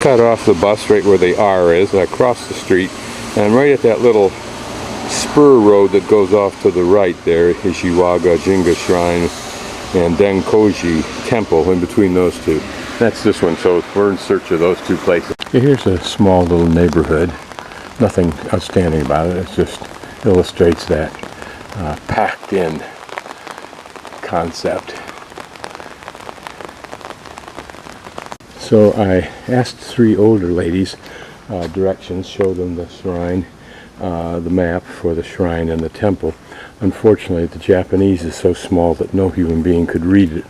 cut off the bus right where the R is. I cross the street, and I'm right at that little spur road that goes off to the right there, Isagawa Jinja Shrine and Denkoji Temple, in between those two. That's this one, so we're in search of those two places. Okay, here's a small little neighborhood. Nothing outstanding about it. It just illustrates that packed in concept. So I asked 3 older ladies directions, showed them the shrine, the map for the shrine and the temple. Unfortunately, the Japanese is so small that no human being could read it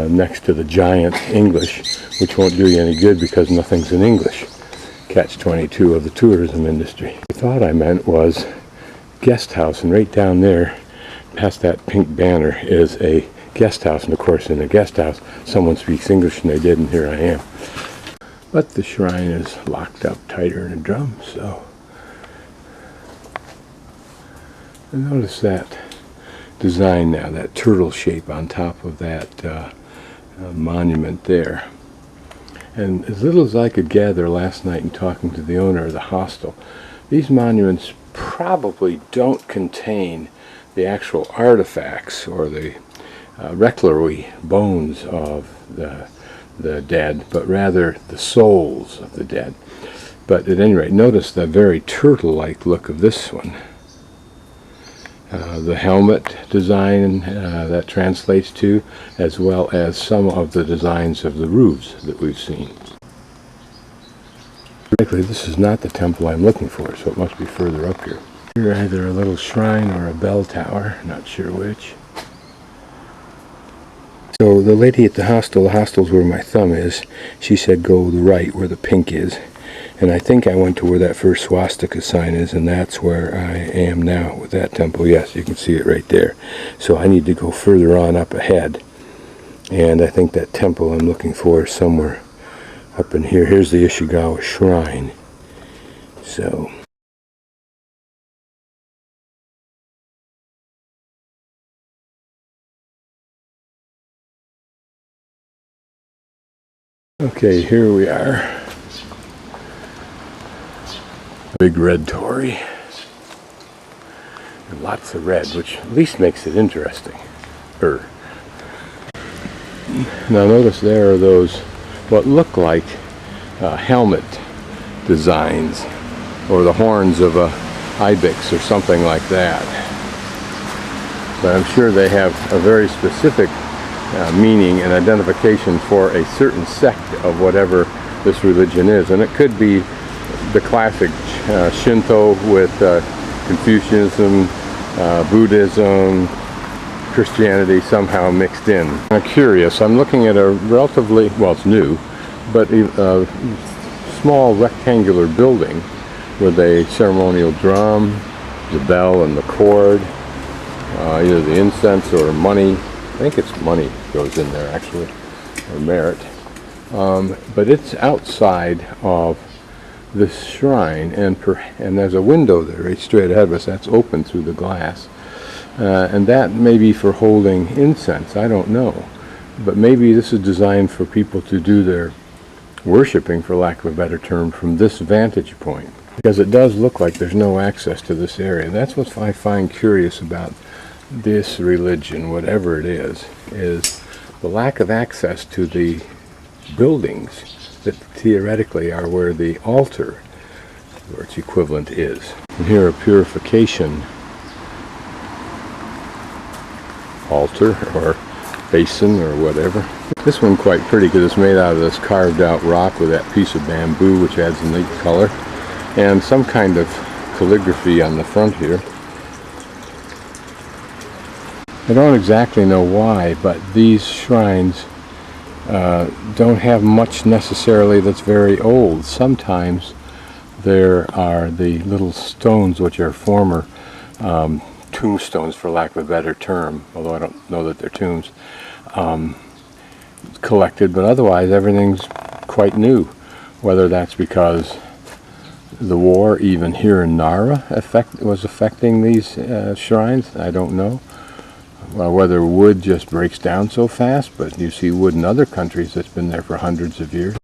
next to the giant English, which won't do you any good because nothing's in English. Catch-22 of the tourism industry. The thought I meant was guest house, and right down there, past that pink banner, is a guest house, and of course in a guest house someone speaks English, and they did, and here I am. But the shrine is locked up tighter than a drum, so and notice that design now, that turtle shape on top of that monument there. And as little as I could gather last night in talking to the owner of the hostel, these monuments probably don't contain the actual artifacts or the reliquary bones of the dead, but rather the souls of the dead. But at any rate, notice the very turtle-like look of this one. The helmet design that translates to, as well as some of the designs of the roofs that we've seen. Frankly, this is not the temple I'm looking for, so it must be further up here. Here, either a little shrine or a bell tower, not sure which. So the lady at the hostel's where my thumb is, she said go to the right where the pink is. And I think I went to where that first swastika sign is, and that's where I am now with that temple. Yes, you can see it right there. So I need to go further on up ahead. And I think that temple I'm looking for is somewhere up in here. Here's the Isagawa Shrine. So okay, here we are. Big red torii. And lots of red, which at least makes it interesting. Now notice there are those, what look like helmet designs, or the horns of a ibex or something like that. But I'm sure they have a very specific meaning and identification for a certain sect of whatever this religion is. And it could be the classic Shinto with Confucianism, Buddhism, Christianity somehow mixed in. I'm curious, I'm looking at a relatively, well, it's new, but a small rectangular building with a ceremonial drum, the bell and the cord, either the incense or money. I think it's money goes in there actually, or merit. But it's outside of this shrine, and there's a window there right straight ahead of us that's open through the glass, and that may be for holding incense, I don't know, but maybe this is designed for people to do their worshiping, for lack of a better term, from this vantage point, because it does look like there's no access to this area. That's what I find curious about this religion, whatever it is the lack of access to the buildings that theoretically are where the altar, or its equivalent, is. And here a purification altar or basin or whatever. This one quite pretty because it's made out of this carved out rock with that piece of bamboo, which adds a neat color, and some kind of calligraphy on the front here. I don't exactly know why, but these shrines don't have much necessarily that's very old. Sometimes there are the little stones which are former tombstones, for lack of a better term, although I don't know that they're tombs, collected, but otherwise everything's quite new. Whether that's because the war even here in Nara was affecting these shrines, I don't know. Well, whether wood just breaks down so fast, but you see wood in other countries that's been there for hundreds of years.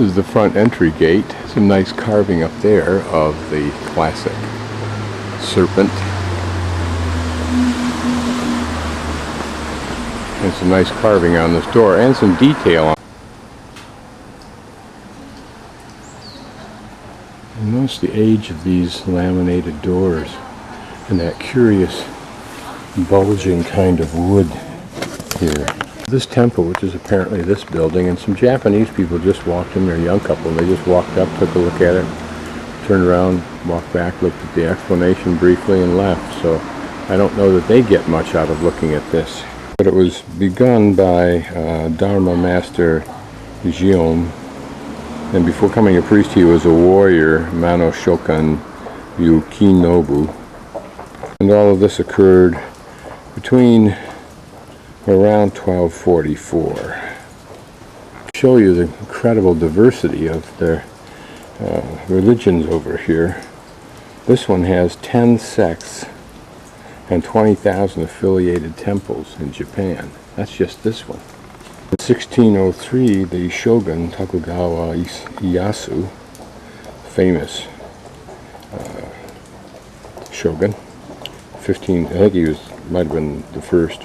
This is the front entry gate. Some nice carving up there of the classic serpent. And some nice carving on this door and some detail on. And notice the age of these laminated doors and that curious bulging kind of wood here. This temple, which is apparently this building, and some Japanese people just walked in there, a young couple, and they just walked up, took a look at it, turned around, walked back, looked at the explanation briefly, and left. So I don't know that they get much out of looking at this. But it was begun by Dharma Master Jiom, and before becoming a priest he was a warrior, Mano Shokan Yukinobu. And all of this occurred between around 1244. Show you the incredible diversity of their religions over here. This one has 10 sects and 20,000 affiliated temples in Japan. That's just this one. In 1603, the shogun Tokugawa Ieyasu, famous shogun, I think he might have been the first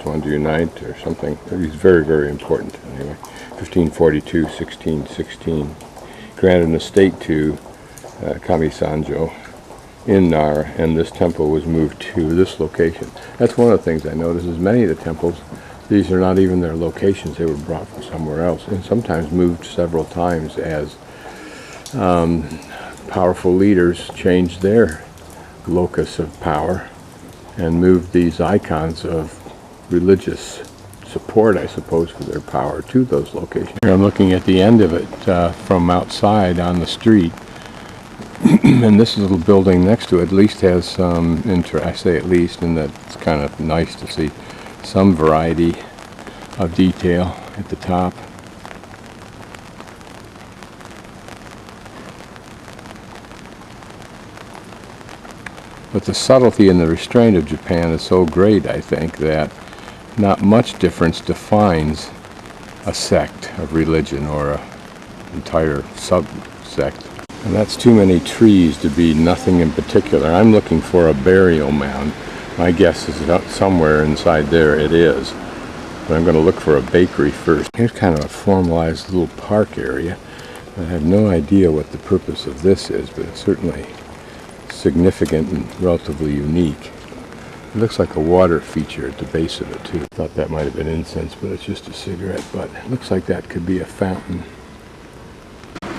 one to unite or something. He's very, very important anyway. 1542, 1616, granted an estate to Kamisanjo in Nara, and this temple was moved to this location. That's one of the things I noticed is many of the temples, these are not even their locations, they were brought from somewhere else, and sometimes moved several times as powerful leaders changed their locus of power and moved these icons of religious support, I suppose, for their power to those locations. Here I'm looking at the end of it from outside on the street. And this little building next to it at least has some I say at least, and that's kind of nice to see some variety of detail at the top. But the subtlety and the restraint of Japan is so great, I think, that not much difference defines a sect of religion or an entire subsect. And that's too many trees to be nothing in particular. I'm looking for a burial mound. My guess is that somewhere inside there it is. But I'm going to look for a bakery first. Here's kind of a formalized little park area. I have no idea what the purpose of this is, but it's certainly significant and relatively unique. It looks like a water feature at the base of it too. I thought that might have been incense, but it's just a cigarette butt. It looks like that could be a fountain.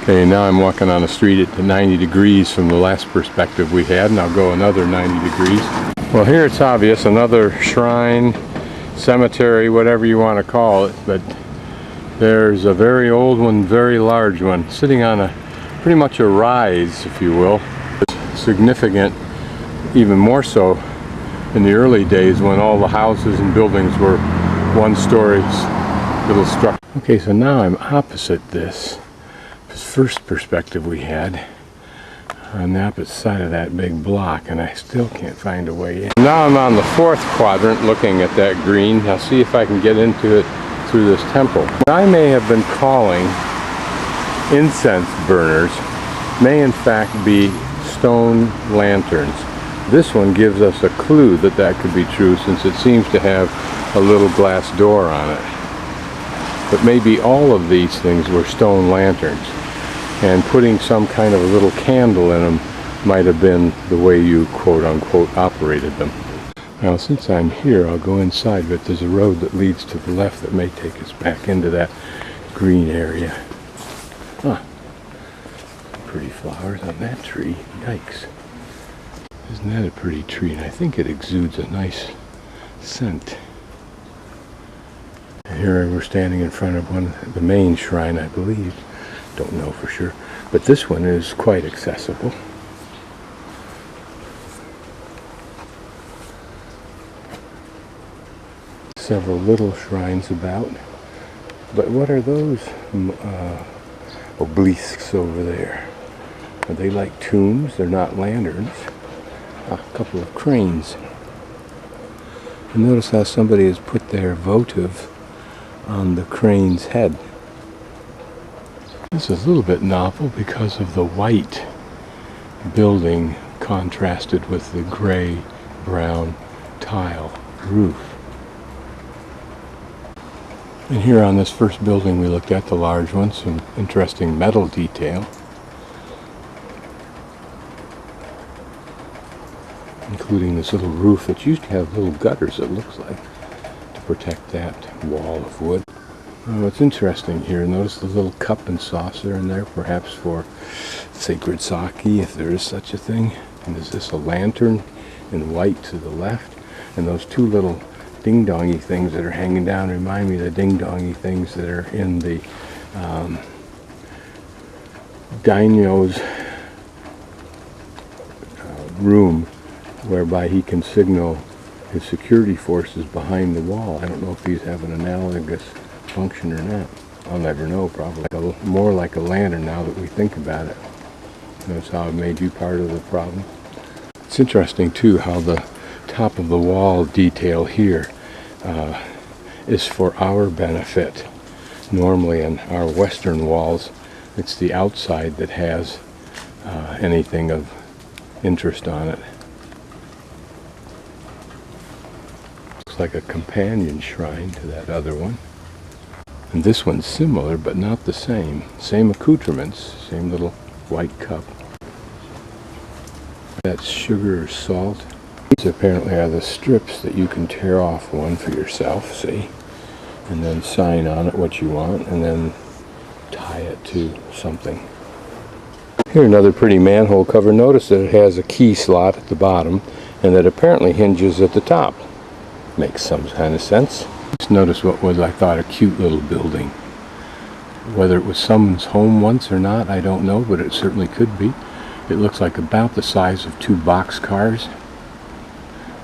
Okay, now I'm walking on a street at 90 degrees from the last perspective we had, and I'll go another 90 degrees. Well, here it's obvious, another shrine, cemetery, whatever you want to call it, but there's a very old one, very large one, sitting on a pretty much a rise, if you will. Significant, even more so in the early days when all the houses and buildings were one-story little structures. Okay, so now I'm opposite this first perspective we had on the opposite side of that big block, and I still can't find a way in. Now I'm on the fourth quadrant looking at that green. I'll see if I can get into it through this temple. What I may have been calling incense burners may in fact be stone lanterns. This one gives us a clue that that could be true, since it seems to have a little glass door on it. But maybe all of these things were stone lanterns, and putting some kind of a little candle in them might have been the way you quote-unquote operated them. Now, since I'm here, I'll go inside, but there's a road that leads to the left that may take us back into that green area. Huh. Pretty flowers on that tree. Yikes. Isn't that a pretty tree? And I think it exudes a nice scent. And here we're standing in front of the main shrine, I believe. Don't know for sure. But this one is quite accessible. Several little shrines about. But what are those obelisks over there? Are they like tombs? They're not lanterns. A couple of cranes. And notice how somebody has put their votive on the crane's head. This is a little bit novel because of the white building contrasted with the gray brown tile roof. And here on this first building we looked at, the large one, some interesting metal detail, including this little roof that used to have little gutters, it looks like, to protect that wall of wood. What's interesting here, notice the little cup and saucer in there, perhaps for sacred sake, if there is such a thing. And is this a lantern in white to the left? And those two little ding-dongy things that are hanging down remind me of the ding-dongy things that are in the daimyo's room, whereby he can signal his security forces behind the wall. I don't know if these have an analogous function or not. I'll never know, probably. More like a lantern now that we think about it. That's how it made you part of the problem. It's interesting too how the top of the wall detail here is for our benefit. Normally in our western walls it's the outside that has anything of interest on it. Looks like a companion shrine to that other one. And this one's similar, but not the same. Same accoutrements, same little white cup. That's sugar or salt. These apparently are the strips that you can tear off one for yourself, see? And then sign on it what you want, and then tie it to something. Here another pretty manhole cover. Notice that it has a key slot at the bottom, and that apparently hinges at the top. Makes some kind of sense. Just notice what was, I thought, a cute little building. Whether it was someone's home once or not, I don't know, but it certainly could be. It looks like about the size of 2 box cars.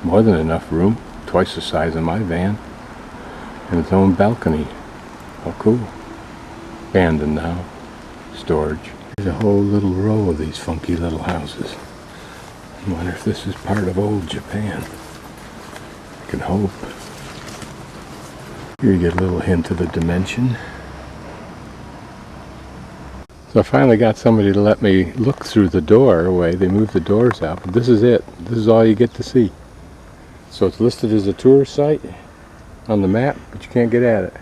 More than enough room, twice the size of my van. And its own balcony. How cool. Abandoned now. Storage. There's a whole little row of these funky little houses. I wonder if this is part of old Japan. I can hope. Here you get a little hint of the dimension. So I finally got somebody to let me look through the doorway. They moved the doors out, but this is it. This is all you get to see. So it's listed as a tourist site on the map, but you can't get at it.